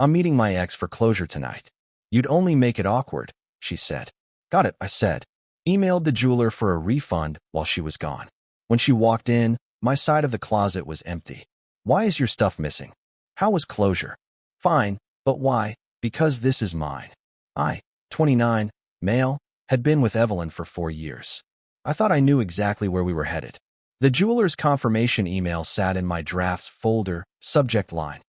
I'm meeting my ex for closure tonight. You'd only make it awkward, she said. Got it, I said. Emailed the jeweler for a refund while she was gone. When she walked in, my side of the closet was empty. Why is your stuff missing? How was closure? Fine, but why? Because this is mine. I, 29, male, had been with Evelyn for 4 years. I thought I knew exactly where we were headed. The jeweler's confirmation email sat in my drafts folder, subject line.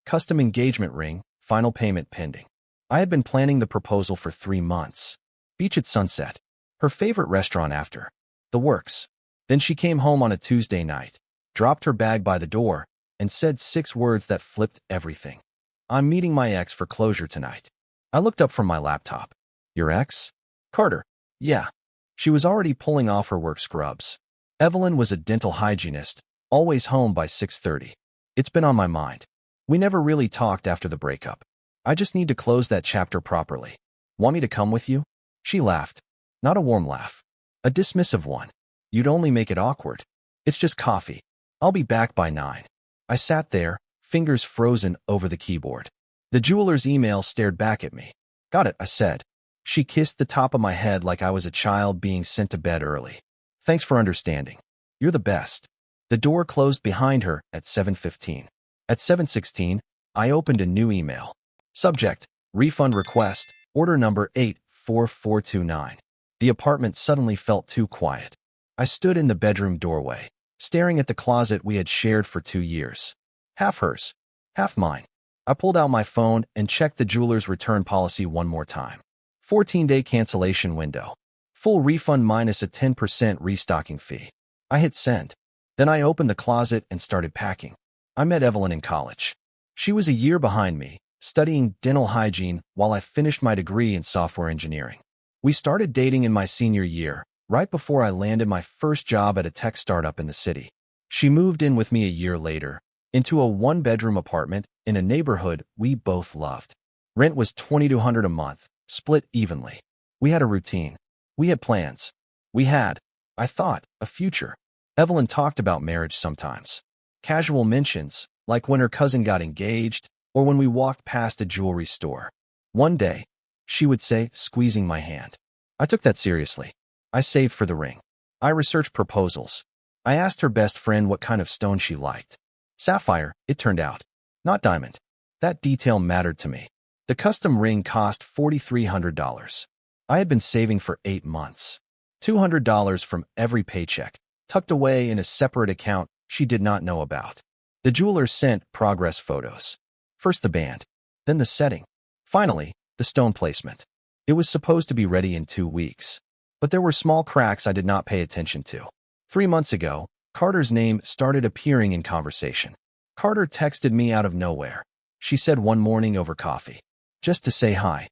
Custom engagement ring, final payment pending. I had been planning the proposal for 3 months. Beach at sunset. Her favorite restaurant after. The works. Then she came home on a Tuesday night, dropped her bag by the door, and said 6 words that flipped everything. I'm meeting my ex for closure tonight. I looked up from my laptop. Your ex? Carter. Yeah. She was already pulling off her work scrubs. Evelyn was a dental hygienist, always home by 6:30. It's been on my mind. We never really talked after the breakup. I just need to close that chapter properly. Want me to come with you? She laughed. Not a warm laugh. A dismissive one. You'd only make it awkward. It's just coffee. I'll be back by 9. I sat there, fingers frozen over the keyboard. The jeweler's email stared back at me. Got it, I said. She kissed the top of my head like I was a child being sent to bed early. Thanks for understanding. You're the best. The door closed behind her at 7:15. At 7:16, I opened a new email. Subject, refund request, order number 84429. The apartment suddenly felt too quiet. I stood in the bedroom doorway, staring at the closet we had shared for 2 years. Half hers, half mine. I pulled out my phone and checked the jeweler's return policy one more time. 14-day cancellation window. Full refund minus a 10% restocking fee. I hit send. Then I opened the closet and started packing. I met Evelyn in college. She was a year behind me, studying dental hygiene while I finished my degree in software engineering. We started dating in my senior year, right before I landed my first job at a tech startup in the city. She moved in with me a year later, into a 1-bedroom apartment in a neighborhood we both loved. Rent was $2,200 a month, split evenly. We had a routine. We had plans. We had, I thought, a future. Evelyn talked about marriage sometimes. Casual mentions, like when her cousin got engaged or when we walked past a jewelry store. One day, she would say, squeezing my hand. I took that seriously. I saved for the ring. I researched proposals. I asked her best friend what kind of stone she liked. Sapphire, it turned out. Not diamond. That detail mattered to me. The custom ring cost $4,300. I had been saving for 8 months. $200 from every paycheck, tucked away in a separate account she did not know about. The jeweler sent progress photos. First the band, then the setting. Finally, the stone placement. It was supposed to be ready in 2 weeks. But there were small cracks I did not pay attention to. 3 months ago, Carter's name started appearing in conversation. Carter texted me out of nowhere. She said one morning over coffee. Just to say hi.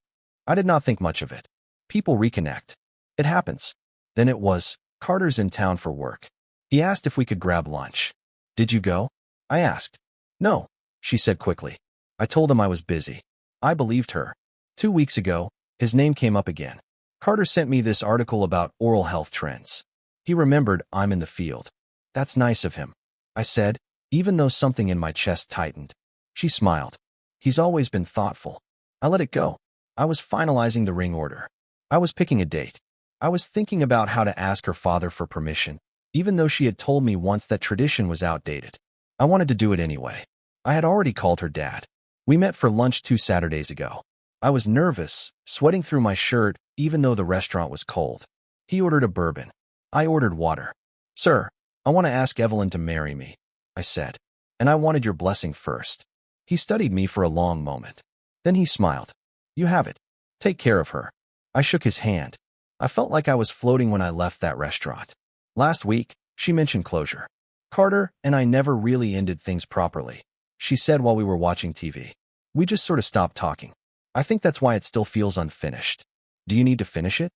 I did not think much of it. People reconnect. It happens. Then it was, Carter's in town for work. He asked if we could grab lunch. Did you go? I asked. No, she said quickly. I told him I was busy. I believed her. 2 weeks ago, his name came up again. Carter sent me this article about oral health trends. He remembered I'm in the field. That's nice of him, I said, even though something in my chest tightened. She smiled. He's always been thoughtful. I let it go. I was finalizing the ring order. I was picking a date. I was thinking about how to ask her father for permission, even though she had told me once that tradition was outdated. I wanted to do it anyway. I had already called her dad. We met for lunch 2 Saturdays ago. I was nervous, sweating through my shirt, even though the restaurant was cold. He ordered a bourbon. I ordered water. Sir, I want to ask Evelyn to marry me, I said. And I wanted your blessing first. He studied me for a long moment. Then he smiled. You have it. Take care of her. I shook his hand. I felt like I was floating when I left that restaurant. Last week, she mentioned closure. Carter and I never really ended things properly, she said while we were watching TV. We just sort of stopped talking. I think that's why it still feels unfinished. Do you need to finish it?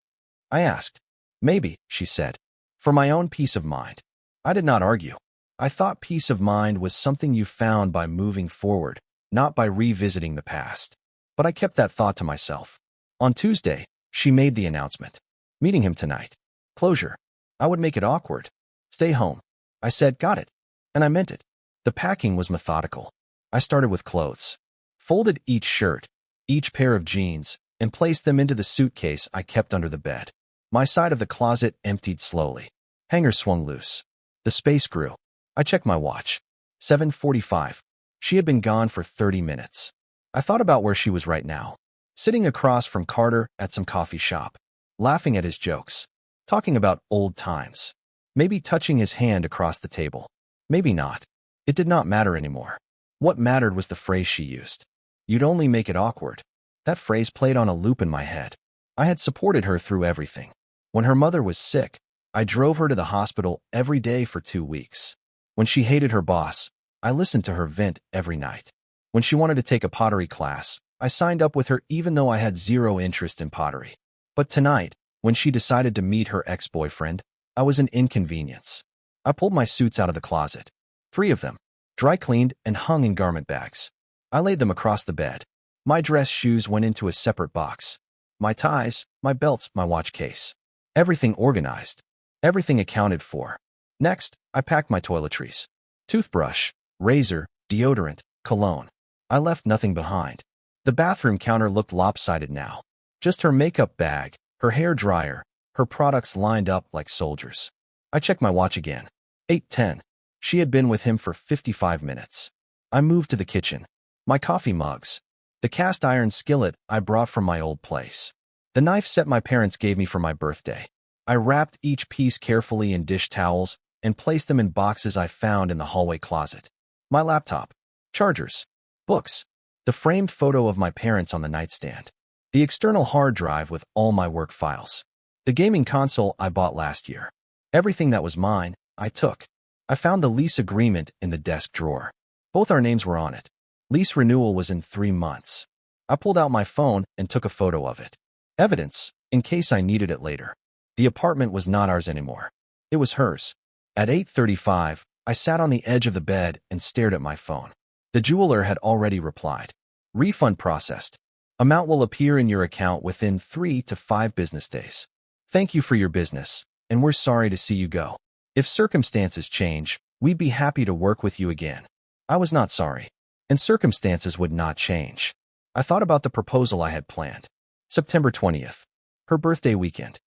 I asked. Maybe, she said. For my own peace of mind. I did not argue. I thought peace of mind was something you found by moving forward, not by revisiting the past. But I kept that thought to myself. On Tuesday, she made the announcement. Meeting him tonight. Closure. I would make it awkward. Stay home. I said, got it. And I meant it. The packing was methodical. I started with clothes. folded each shirt, each pair of jeans, and placed them into the suitcase I kept under the bed. My side of the closet emptied slowly. Hanger swung loose. The space grew. I checked my watch. 7:45. She had been gone for 30 minutes. I thought about where she was right now, sitting across from Carter at some coffee shop, laughing at his jokes, talking about old times, maybe touching his hand across the table. Maybe not. It did not matter anymore. What mattered was the phrase she used. You'd only make it awkward. That phrase played on a loop in my head. I had supported her through everything. When her mother was sick, I drove her to the hospital every day for 2 weeks. When she hated her boss, I listened to her vent every night. When she wanted to take a pottery class, I signed up with her even though I had zero interest in pottery. But tonight, when she decided to meet her ex-boyfriend, I was an inconvenience. I pulled my suits out of the closet. 3 of them, dry cleaned and hung in garment bags. I laid them across the bed. My dress shoes went into a separate box. My ties, my belts, my watch case. Everything organized. Everything accounted for. Next, I packed my toiletries. Toothbrush, razor, deodorant, cologne. I left nothing behind. The bathroom counter looked lopsided now. Just her makeup bag, her hair dryer, her products lined up like soldiers. I checked my watch again. 8:10. She had been with him for 55 minutes. I moved to the kitchen. My coffee mugs. The cast iron skillet I brought from my old place. The knife set my parents gave me for my birthday. I wrapped each piece carefully in dish towels and placed them in boxes I found in the hallway closet. My laptop, chargers, books, the framed photo of my parents on the nightstand, the external hard drive with all my work files, the gaming console I bought last year. Everything that was mine, I took. I found the lease agreement in the desk drawer. Both our names were on it. Lease renewal was in 3 months. I pulled out my phone and took a photo of it. Evidence, in case I needed it later. The apartment was not ours anymore. It was hers. At 8:35, I sat on the edge of the bed and stared at my phone. The jeweler had already replied. Refund processed. Amount will appear in your account within 3 to 5 business days. Thank you for your business, and we're sorry to see you go. If circumstances change, we'd be happy to work with you again. I was not sorry, and circumstances would not change. I thought about the proposal I had planned. September 20th, her birthday weekend.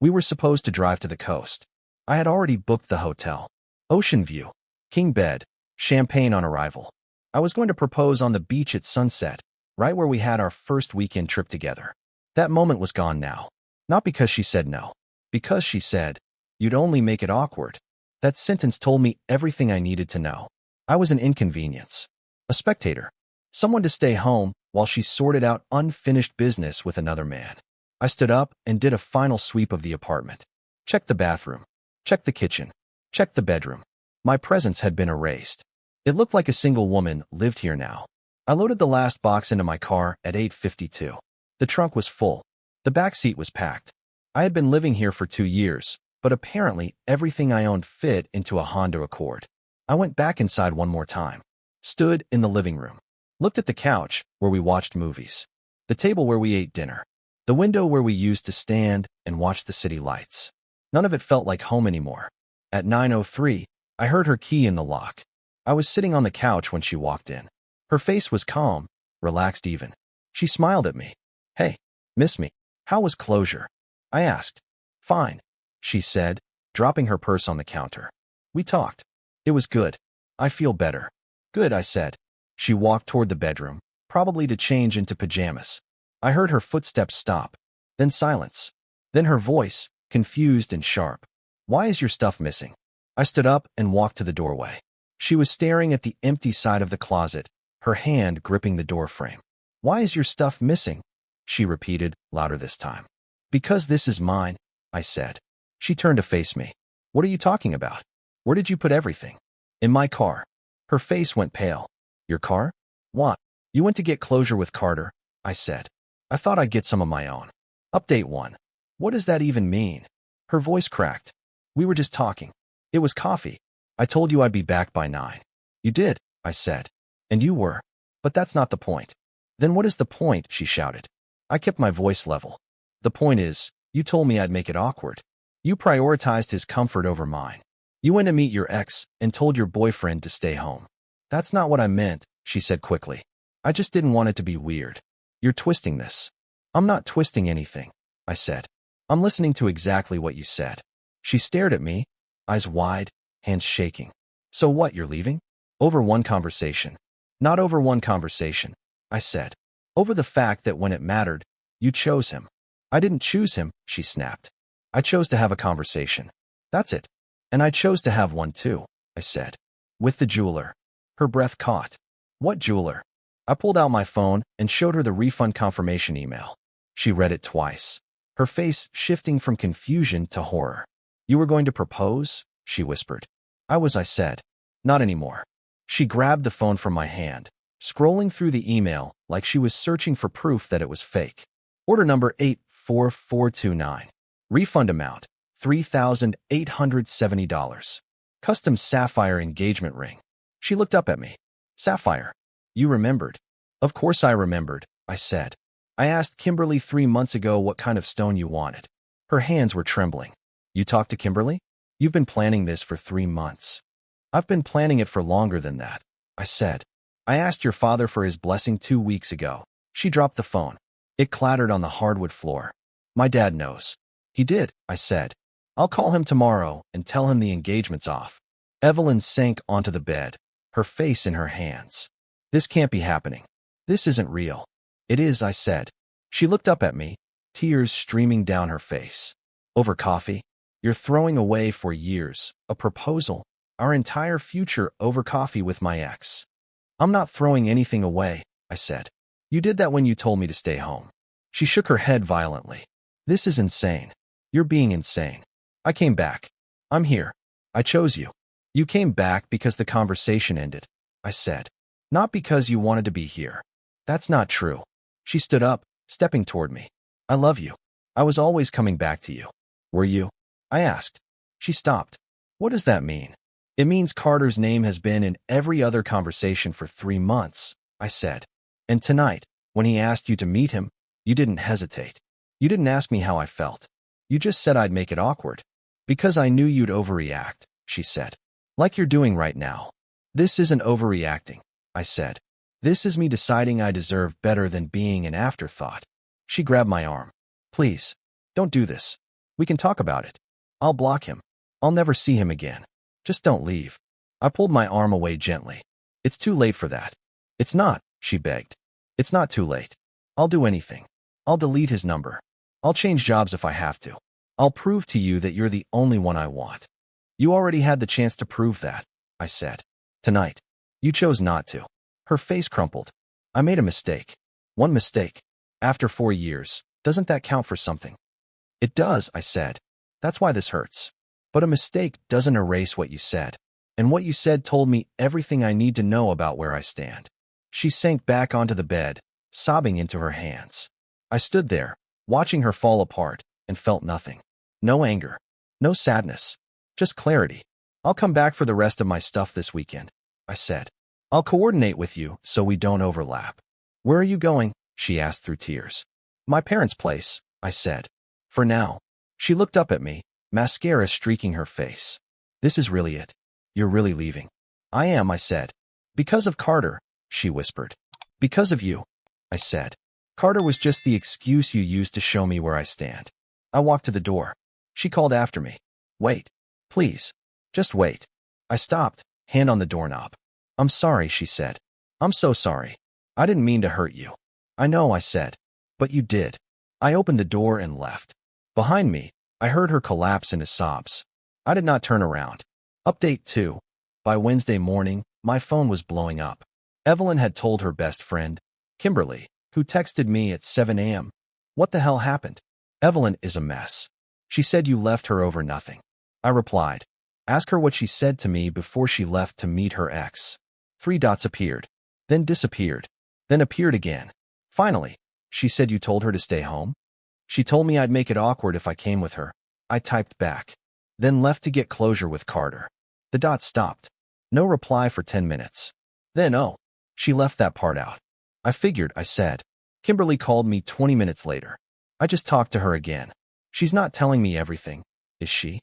We were supposed to drive to the coast. I had already booked the hotel. Ocean view, king bed, champagne on arrival. I was going to propose on the beach at sunset, right where we had our first weekend trip together. That moment was gone now. Not because she said no. Because she said, you'd only make it awkward. That sentence told me everything I needed to know. I was an inconvenience. A spectator. Someone to stay home while she sorted out unfinished business with another man. I stood up and did a final sweep of the apartment. Checked the bathroom. Checked the kitchen. Checked the bedroom. My presence had been erased. It looked like a single woman lived here now. I loaded the last box into my car at 8:52. The trunk was full. The back seat was packed. I had been living here for 2 years, but apparently everything I owned fit into a Honda Accord. I went back inside one more time. Stood in the living room. Looked at the couch where we watched movies. The table where we ate dinner. The window where we used to stand and watch the city lights. None of it felt like home anymore. At 9:03, I heard her key in the lock. I was sitting on the couch when she walked in. Her face was calm, relaxed even. She smiled at me. Hey, miss me. How was closure? I asked. Fine, she said, dropping her purse on the counter. We talked. It was good. I feel better. Good, I said. She walked toward the bedroom, probably to change into pajamas. I heard her footsteps stop, then silence. Then her voice, confused and sharp. Why is your stuff missing? I stood up and walked to the doorway. She was staring at the empty side of the closet, her hand gripping the doorframe. Why is your stuff missing? She repeated, louder this time. Because this is mine, I said. She turned to face me. What are you talking about? Where did you put everything? In my car. Her face went pale. Your car? What? You went to get closure with Carter, I said. I thought I'd get some of my own. Update 1. What does that even mean? Her voice cracked. We were just talking. It was coffee. I told you I'd be back by 9. You did, I said. And you were. But that's not the point. Then what is the point? She shouted. I kept my voice level. The point is, you told me I'd make it awkward. You prioritized his comfort over mine. You went to meet your ex and told your boyfriend to stay home. That's not what I meant, she said quickly. I just didn't want it to be weird. You're twisting this. I'm not twisting anything, I said. I'm listening to exactly what you said. She stared at me, eyes wide, hands shaking. So what, you're leaving? Over one conversation. Not over one conversation, I said. Over the fact that when it mattered, you chose him. I didn't choose him, she snapped. I chose to have a conversation. That's it. And I chose to have one too, I said. With the jeweler. Her breath caught. What jeweler? I pulled out my phone and showed her the refund confirmation email. She read it twice, her face shifting from confusion to horror. You were going to propose? She whispered. I said. Not anymore. She grabbed the phone from my hand, scrolling through the email like she was searching for proof that it was fake. Order number 84429. Refund amount, $3,870. Custom sapphire engagement ring. She looked up at me. Sapphire. You remembered. Of course I remembered, I said. I asked Kimberly 3 months ago what kind of stone you wanted. Her hands were trembling. You talked to Kimberly? You've been planning this for 3 months. I've been planning it for longer than that, I said. I asked your father for his blessing 2 weeks ago. She dropped the phone. It clattered on the hardwood floor. My dad knows. He did, I said. I'll call him tomorrow and tell him the engagement's off. Evelyn sank onto the bed, her face in her hands. This can't be happening. This isn't real. It is, I said. She looked up at me, tears streaming down her face. Over coffee? You're throwing away for years, a proposal, our entire future over coffee with my ex. I'm not throwing anything away, I said. You did that when you told me to stay home. She shook her head violently. This is insane. You're being insane. I came back. I'm here. I chose you. You came back because the conversation ended, I said. Not because you wanted to be here. That's not true. She stood up, stepping toward me. I love you. I was always coming back to you. Were you? I asked. She stopped. What does that mean? It means Carter's name has been in every other conversation for 3 months, I said. And tonight, when he asked you to meet him, you didn't hesitate. You didn't ask me how I felt. You just said I'd make it awkward. Because I knew you'd overreact, she said. Like you're doing right now. This isn't overreacting, I said. This is me deciding I deserve better than being an afterthought. She grabbed my arm. Please, don't do this. We can talk about it. I'll block him. I'll never see him again. Just don't leave. I pulled my arm away gently. It's too late for that. It's not, she begged. It's not too late. I'll do anything. I'll delete his number. I'll change jobs if I have to. I'll prove to you that you're the only one I want. You already had the chance to prove that, I said. Tonight. You chose not to. Her face crumpled. I made a mistake. One mistake. After 4 years, doesn't that count for something? It does, I said. That's why this hurts. But a mistake doesn't erase what you said. And what you said told me everything I need to know about where I stand. She sank back onto the bed, sobbing into her hands. I stood there, watching her fall apart, and felt nothing. No anger. No sadness. Just clarity. I'll come back for the rest of my stuff this weekend, I said. I'll coordinate with you so we don't overlap. Where are you going? She asked through tears. My parents' place, I said. For now. She looked up at me, mascara streaking her face. This is really it. You're really leaving. I am, I said. Because of Carter, she whispered. Because of you, I said. Carter was just the excuse you used to show me where I stand. I walked to the door. She called after me. Wait. Please. Just wait. I stopped, hand on the doorknob. I'm sorry, she said. I'm so sorry. I didn't mean to hurt you. I know, I said. But you did. I opened the door and left. Behind me, I heard her collapse into sobs. I did not turn around. Update 2. By Wednesday morning, my phone was blowing up. Evelyn had told her best friend, Kimberly, who texted me at 7 a.m. What the hell happened? Evelyn is a mess. She said you left her over nothing. I replied. Ask her what she said to me before she left to meet her ex. 3 dots appeared, then disappeared, then appeared again. Finally, she said you told her to stay home? She told me I'd make it awkward if I came with her. I typed back. Then left to get closure with Carter. The dots stopped. No reply for 10 minutes. Then, oh, she left that part out. I figured, I said. Kimberly called me 20 minutes later. I just talked to her again. She's not telling me everything, is she?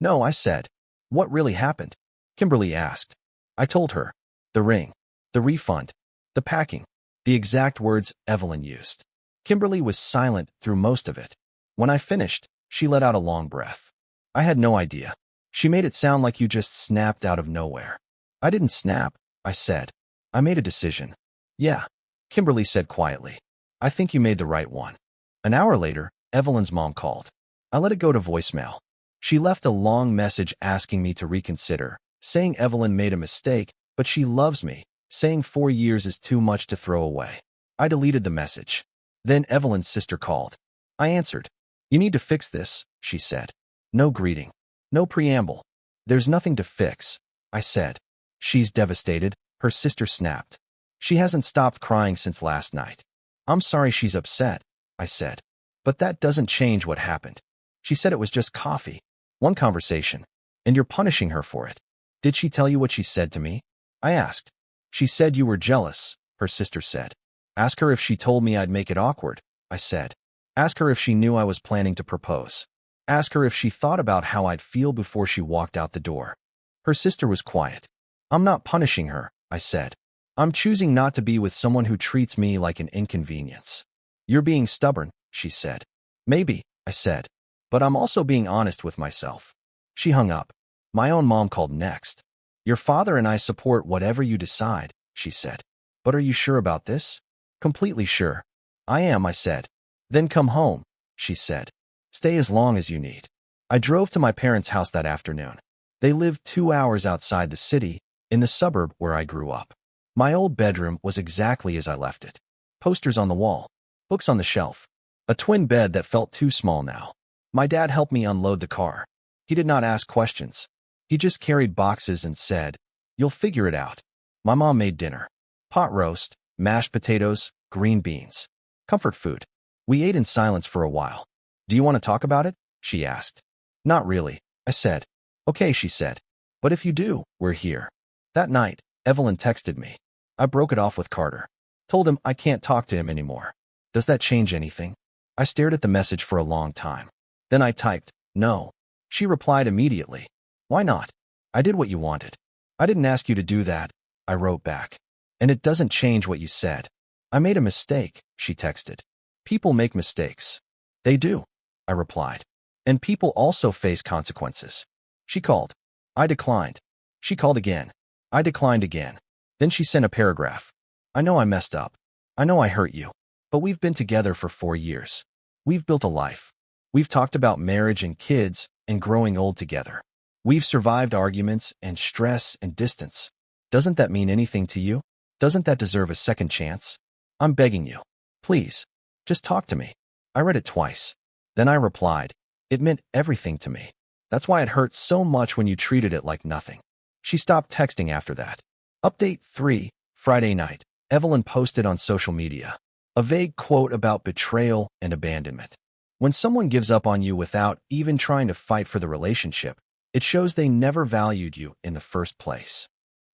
No, I said. What really happened? Kimberly asked. I told her. The ring. The refund. The packing. The exact words Evelyn used. Kimberly was silent through most of it. When I finished, she let out a long breath. I had no idea. She made it sound like you just snapped out of nowhere. I didn't snap, I said. I made a decision. Yeah, Kimberly said quietly. I think you made the right one. An hour later, Evelyn's mom called. I let it go to voicemail. She left a long message asking me to reconsider, saying Evelyn made a mistake, but she loves me, saying 4 years is too much to throw away. I deleted the message. Then Evelyn's sister called. I answered. You need to fix this, she said. No greeting. No preamble. There's nothing to fix, I said. She's devastated, her sister snapped. She hasn't stopped crying since last night. I'm sorry she's upset, I said. But that doesn't change what happened. She said it was just coffee. One conversation. And you're punishing her for it. Did she tell you what she said to me? I asked. She said you were jealous, her sister said. Ask her if she told me I'd make it awkward, I said. Ask her if she knew I was planning to propose. Ask her if she thought about how I'd feel before she walked out the door. Her sister was quiet. I'm not punishing her, I said. I'm choosing not to be with someone who treats me like an inconvenience. You're being stubborn, she said. Maybe, I said. But I'm also being honest with myself. She hung up. My own mom called next. Your father and I support whatever you decide, she said. But are you sure about this? Completely sure. I am, I said. Then come home, she said. Stay as long as you need. I drove to my parents' house that afternoon. They lived 2 hours outside the city, in the suburb where I grew up. My old bedroom was exactly as I left it. Posters on the wall, books on the shelf, a twin bed that felt too small now. My dad helped me unload the car. He did not ask questions. He just carried boxes and said, "You'll figure it out." My mom made dinner. Pot roast, mashed potatoes, green beans. Comfort food. We ate in silence for a while. Do you want to talk about it? She asked. Not really, I said. Okay, she said. But if you do, we're here. That night, Evelyn texted me. I broke it off with Carter. Told him I can't talk to him anymore. Does that change anything? I stared at the message for a long time. Then I typed, no. She replied immediately. Why not? I did what you wanted. I didn't ask you to do that, I wrote back. And it doesn't change what you said. I made a mistake, she texted. People make mistakes. They do, I replied. And people also face consequences. She called. I declined. She called again. I declined again. Then she sent a paragraph. I know I messed up. I know I hurt you. But we've been together for 4 years. We've built a life. We've talked about marriage and kids and growing old together. We've survived arguments and stress and distance. Doesn't that mean anything to you? Doesn't that deserve a second chance? I'm begging you. Please, just talk to me. I read it twice. Then I replied. It meant everything to me. That's why it hurt so much when you treated it like nothing. She stopped texting after that. Update 3, Friday night. Evelyn posted on social media. A vague quote about betrayal and abandonment. When someone gives up on you without even trying to fight for the relationship, it shows they never valued you in the first place.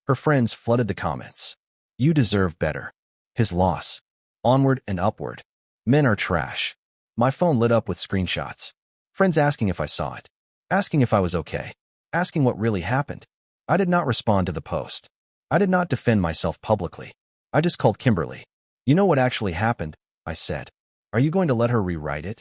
Her friends flooded the comments. You deserve better. His loss. Onward and upward. Men are trash. My phone lit up with screenshots. Friends asking if I saw it. Asking if I was okay. Asking what really happened. I did not respond to the post. I did not defend myself publicly. I just called Kimberly. You know what actually happened, I said. Are you going to let her rewrite it?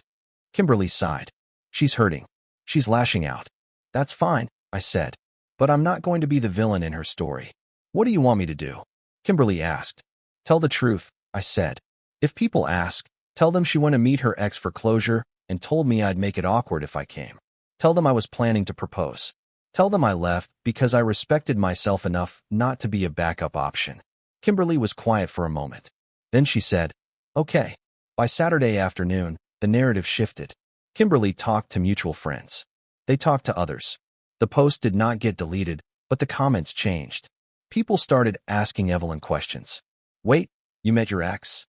Kimberly sighed. She's hurting. She's lashing out. That's fine, I said. But I'm not going to be the villain in her story. What do you want me to do? Kimberly asked. Tell the truth, I said. If people ask, tell them she went to meet her ex for closure and told me I'd make it awkward if I came. Tell them I was planning to propose. Tell them I left because I respected myself enough not to be a backup option. Kimberly was quiet for a moment. Then she said, okay. By Saturday afternoon, the narrative shifted. Kimberly talked to mutual friends. They talked to others. The post did not get deleted, but the comments changed. People started asking Evelyn questions. Wait, you met your ex?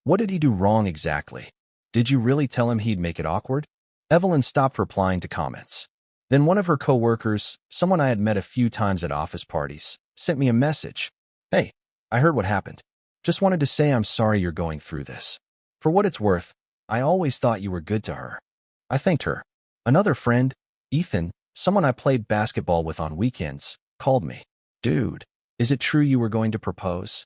What did he do wrong exactly? Did you really tell him he'd make it awkward? Evelyn stopped replying to comments. Then one of her co-workers, someone I had met a few times at office parties, sent me a message. Hey, I heard what happened. Just wanted to say I'm sorry you're going through this. For what it's worth, I always thought you were good to her. I thanked her. Another friend, Ethan, someone I played basketball with on weekends, called me. Dude, is it true you were going to propose?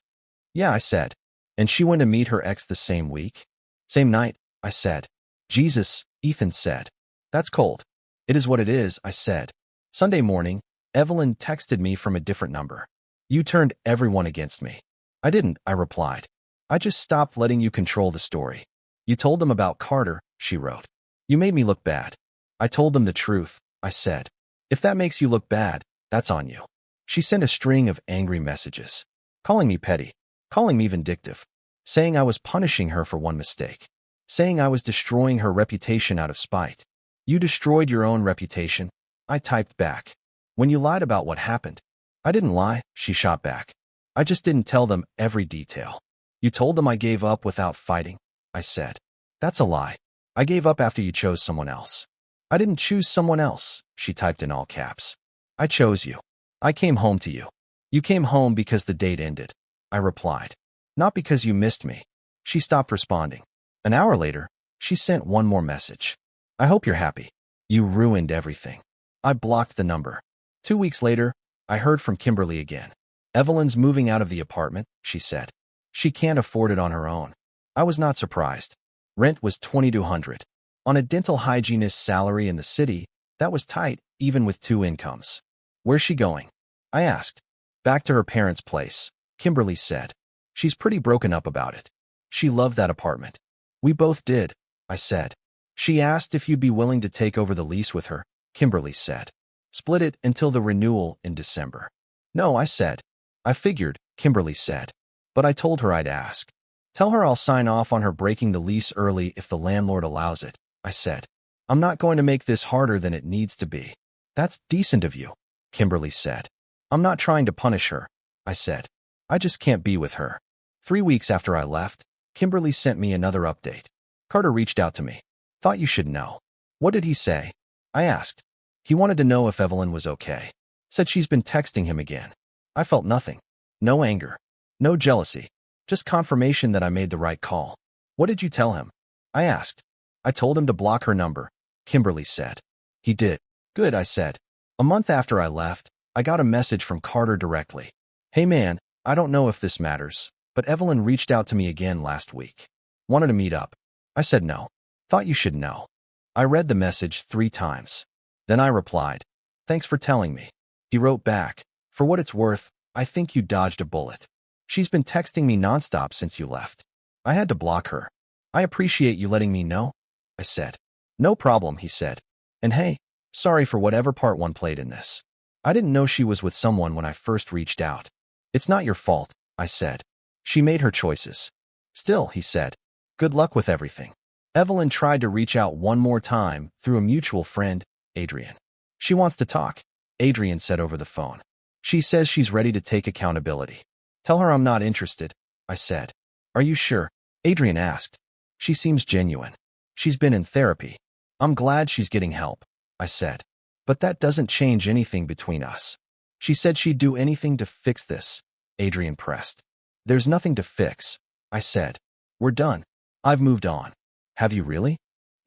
Yeah, I said. And she went to meet her ex the same week? Same night, I said. Jesus, Ethan said. That's cold. It is what it is, I said. Sunday morning, Evelyn texted me from a different number. You turned everyone against me. I didn't, I replied. I just stopped letting you control the story. You told them about Carter, she wrote. You made me look bad. I told them the truth, I said. If that makes you look bad, that's on you. She sent a string of angry messages, calling me petty, calling me vindictive, saying I was punishing her for one mistake, saying I was destroying her reputation out of spite. You destroyed your own reputation, I typed back. When you lied about what happened. I didn't lie, she shot back. I just didn't tell them every detail. You told them I gave up without fighting, I said. That's a lie. I gave up after you chose someone else. I didn't choose someone else, she typed in all caps. I chose you. I came home to you. You came home because the date ended, I replied. Not because you missed me. She stopped responding. An hour later, she sent one more message. I hope you're happy. You ruined everything. I blocked the number. 2 weeks later, I heard from Kimberly again. Evelyn's moving out of the apartment, she said. She can't afford it on her own. I was not surprised. Rent was $2,200. On a dental hygienist's salary in the city, that was tight, even with 2 incomes. Where's she going? I asked. Back to her parents' place, Kimberly said. She's pretty broken up about it. She loved that apartment. We both did, I said. She asked if you'd be willing to take over the lease with her, Kimberly said. Split it until the renewal in December. No, I said. I figured, Kimberly said. But I told her I'd ask. Tell her I'll sign off on her breaking the lease early if the landlord allows it, I said. I'm not going to make this harder than it needs to be. That's decent of you, Kimberly said. I'm not trying to punish her, I said. I just can't be with her. 3 weeks after I left, Kimberly sent me another update. Carter reached out to me. Thought you should know. What did he say? I asked. He wanted to know if Evelyn was okay. Said she's been texting him again. I felt nothing. No anger. No jealousy. Just confirmation that I made the right call. What did you tell him? I asked. I told him to block her number, Kimberly said. He did. Good, I said. A month after I left, I got a message from Carter directly. Hey man, I don't know if this matters, but Evelyn reached out to me again last week. Wanted to meet up. I said no. Thought you should know. I read the message 3 times. Then I replied, thanks for telling me. He wrote back, for what it's worth, I think you dodged a bullet. She's been texting me nonstop since you left. I had to block her. I appreciate you letting me know, I said. No problem, he said. And hey, sorry for whatever part one played in this. I didn't know she was with someone when I first reached out. It's not your fault, I said. She made her choices. Still, he said, good luck with everything. Evelyn tried to reach out one more time through a mutual friend, Adrian. She wants to talk, Adrian said over the phone. She says she's ready to take accountability. Tell her I'm not interested, I said. Are you sure? Adrian asked. She seems genuine. She's been in therapy. I'm glad she's getting help, I said. But that doesn't change anything between us. She said she'd do anything to fix this, Adrian pressed. There's nothing to fix, I said. We're done. I've moved on. Have you really?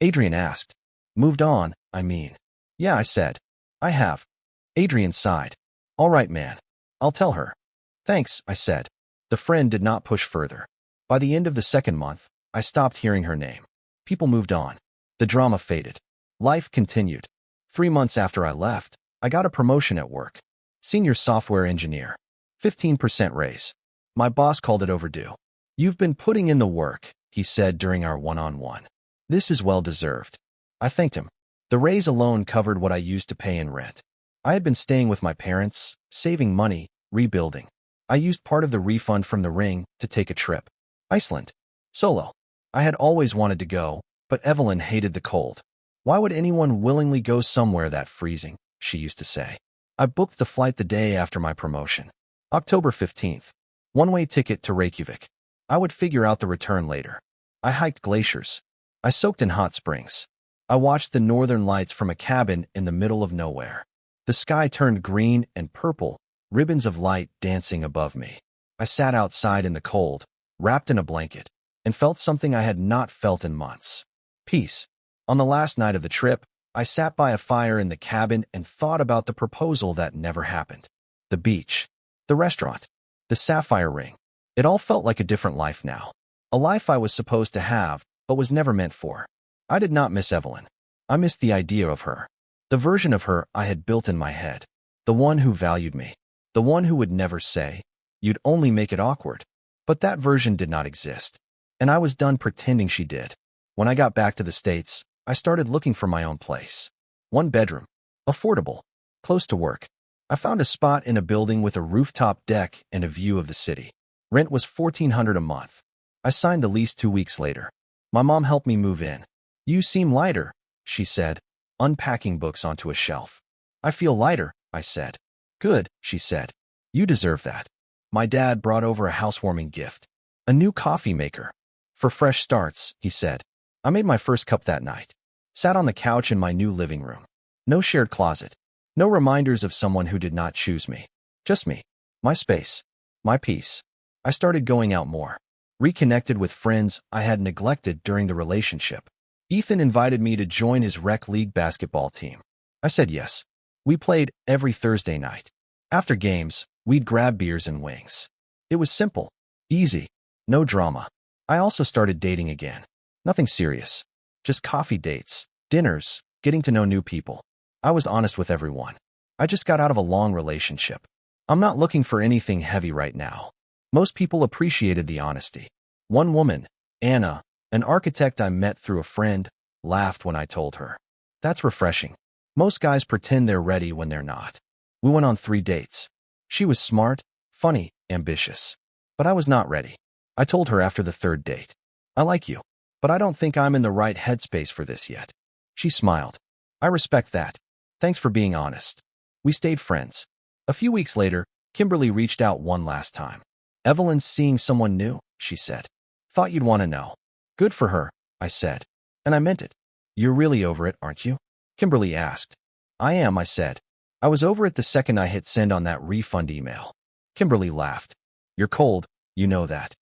Adrian asked. Moved on, I mean. Yeah, I said. I have. Adrian sighed. All right, man. I'll tell her. Thanks, I said. The friend did not push further. By the end of the 2nd month, I stopped hearing her name. People moved on. The drama faded. Life continued. 3 months after I left, I got a promotion at work. Senior software engineer. 15% raise. My boss called it overdue. You've been putting in the work, he said during our one-on-one. This is well-deserved. I thanked him. The raise alone covered what I used to pay in rent. I had been staying with my parents, saving money, rebuilding. I used part of the refund from the ring to take a trip. Iceland. Solo. I had always wanted to go, but Evelyn hated the cold. Why would anyone willingly go somewhere that freezing, she used to say. I booked the flight the day after my promotion. October 15th. One-way ticket to Reykjavik. I would figure out the return later. I hiked glaciers. I soaked in hot springs. I watched the northern lights from a cabin in the middle of nowhere. The sky turned green and purple, ribbons of light dancing above me. I sat outside in the cold, wrapped in a blanket, and felt something I had not felt in months. Peace. On the last night of the trip, I sat by a fire in the cabin and thought about the proposal that never happened. The beach. The restaurant. The sapphire ring. It all felt like a different life now. A life I was supposed to have, but was never meant for. I did not miss Evelyn. I missed the idea of her. The version of her I had built in my head. The one who valued me. The one who would never say, "You'd only make it awkward." But that version did not exist. And I was done pretending she did. When I got back to the States, I started looking for my own place. One bedroom. Affordable. Close to work. I found a spot in a building with a rooftop deck and a view of the city. Rent was $1,400 a month. I signed the lease 2 weeks later. My mom helped me move in. "You seem lighter," she said, unpacking books onto a shelf. "I feel lighter," I said. "Good," she said. "You deserve that." My dad brought over a housewarming gift. A new coffee maker. "For fresh starts," he said. I made my first cup that night. Sat on the couch in my new living room. No shared closet. No reminders of someone who did not choose me. Just me. My space. My peace. I started going out more. Reconnected with friends I had neglected during the relationship. Ethan invited me to join his rec league basketball team. I said yes. We played every Thursday night. After games, we'd grab beers and wings. It was simple. Easy. No drama. I also started dating again. Nothing serious. Just coffee dates, dinners, getting to know new people. I was honest with everyone. I just got out of a long relationship. I'm not looking for anything heavy right now. Most people appreciated the honesty. One woman, Anna, an architect I met through a friend, laughed when I told her. That's refreshing. Most guys pretend they're ready when they're not. We went on 3 dates. She was smart, funny, ambitious. But I was not ready. I told her after the 3rd date. "I like you, but I don't think I'm in the right headspace for this yet." She smiled. "I respect that. Thanks for being honest." We stayed friends. A few weeks later, Kimberly reached out one last time. "Evelyn's seeing someone new," she said. "Thought you'd want to know." "Good for her," I said. And I meant it. "You're really over it, aren't you?" Kimberly asked. "I am," I said. "I was over it the second I hit send on that refund email." Kimberly laughed. "You're cold, you know that."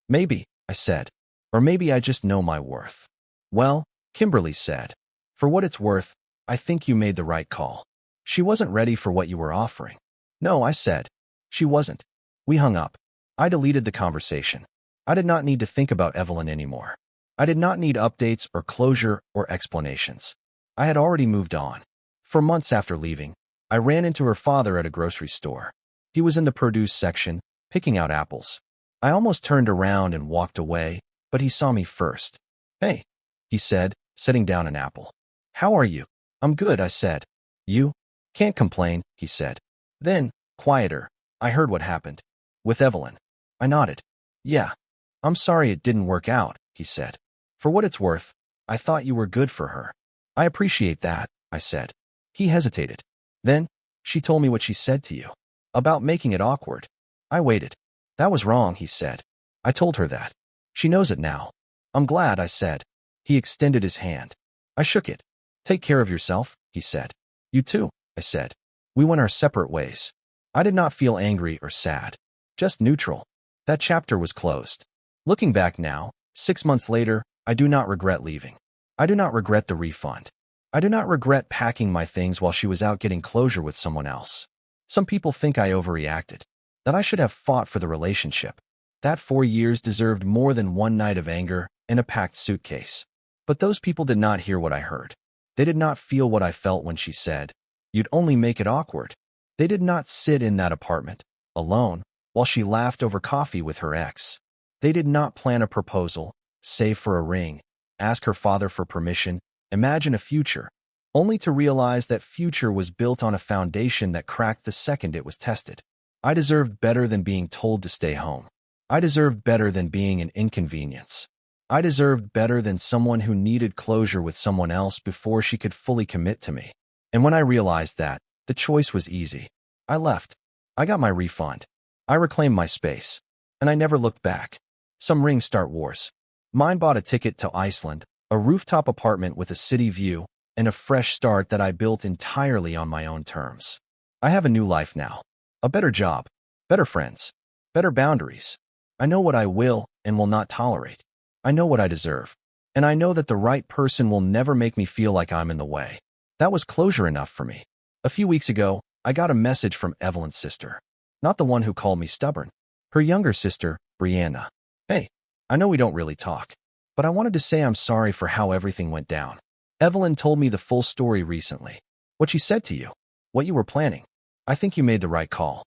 "Maybe," I said. "Or maybe I just know my worth." "Well," Kimberly said, "for what it's worth, I think you made the right call." She wasn't ready for what you were offering. "No," I said. She wasn't. We hung up. I deleted the conversation. I did not need to think about Evelyn anymore. I did not need updates or closure or explanations. I had already moved on. For months after leaving, I ran into her father at a grocery store. He was in the produce section, picking out apples. I almost turned around and walked away, but he saw me first. "Hey," he said, setting down an apple. "How are you?" "I'm good," I said. "You?" "Can't complain," he said. Then, quieter, I heard what happened. "With Evelyn." I nodded. "Yeah. I'm sorry it didn't work out," he said. "For what it's worth, I thought you were good for her." "I appreciate that," I said. He hesitated. Then, "She told me what she said to you. About making it awkward." I waited. "That was wrong," he said. "I told her that. She knows it now." "I'm glad," I said. He extended his hand. I shook it. "Take care of yourself," he said. "You too," I said. We went our separate ways. I did not feel angry or sad. Just neutral. That chapter was closed. Looking back now, 6 months later, I do not regret leaving. I do not regret the refund. I do not regret packing my things while she was out getting closure with someone else. Some people think I overreacted, that I should have fought for the relationship. That 4 years deserved more than one night of anger and a packed suitcase. But those people did not hear what I heard. They did not feel what I felt when she said, "You'd only make it awkward." They did not sit in that apartment, alone, while she laughed over coffee with her ex. They did not plan a proposal, save for a ring, ask her father for permission, imagine a future, only to realize that future was built on a foundation that cracked the second it was tested. I deserved better than being told to stay home. I deserved better than being an inconvenience. I deserved better than someone who needed closure with someone else before she could fully commit to me. And when I realized that, the choice was easy. I left. I got my refund. I reclaimed my space. And I never looked back. Some rings start wars. Mine bought a ticket to Iceland, a rooftop apartment with a city view, and a fresh start that I built entirely on my own terms. I have a new life now. A better job. Better friends. Better boundaries. I know what I will and will not tolerate. I know what I deserve. And I know that the right person will never make me feel like I'm in the way. That was closure enough for me. A few weeks ago, I got a message from Evelyn's sister. Not the one who called me stubborn. Her younger sister, Brianna. Hey, I know we don't really talk, but I wanted to say I'm sorry for how everything went down. Evelyn told me the full story recently. What she said to you, what you were planning. I think you made the right call.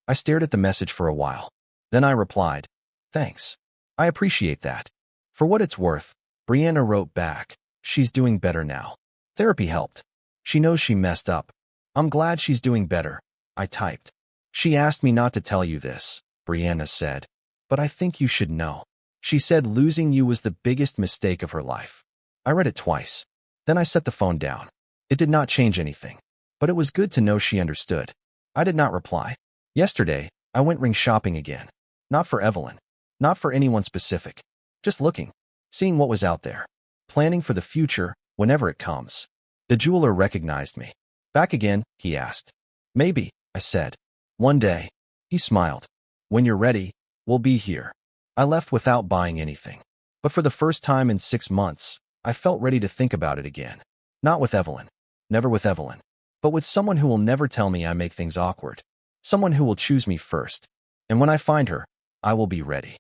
I stared at the message for a while. Then I replied, thanks. I appreciate that. For what it's worth, Brianna wrote back, she's doing better now. Therapy helped. She knows she messed up. I'm glad she's doing better, I typed. She asked me not to tell you this, Brianna said, but I think you should know. She said losing you was the biggest mistake of her life. I read it twice. Then I set the phone down. It did not change anything, but it was good to know she understood. I did not reply. Yesterday, I went ring shopping again. Not for Evelyn. Not for anyone specific. Just looking, seeing what was out there. Planning for the future whenever it comes. The jeweler recognized me. Back again, he asked. Maybe, I said. One day. He smiled. When you're ready, we'll be here. I left without buying anything. But for the first time in 6 months, I felt ready to think about it again. Not with Evelyn. Never with Evelyn. But with someone who will never tell me I make things awkward. Someone who will choose me first. And when I find her, I will be ready.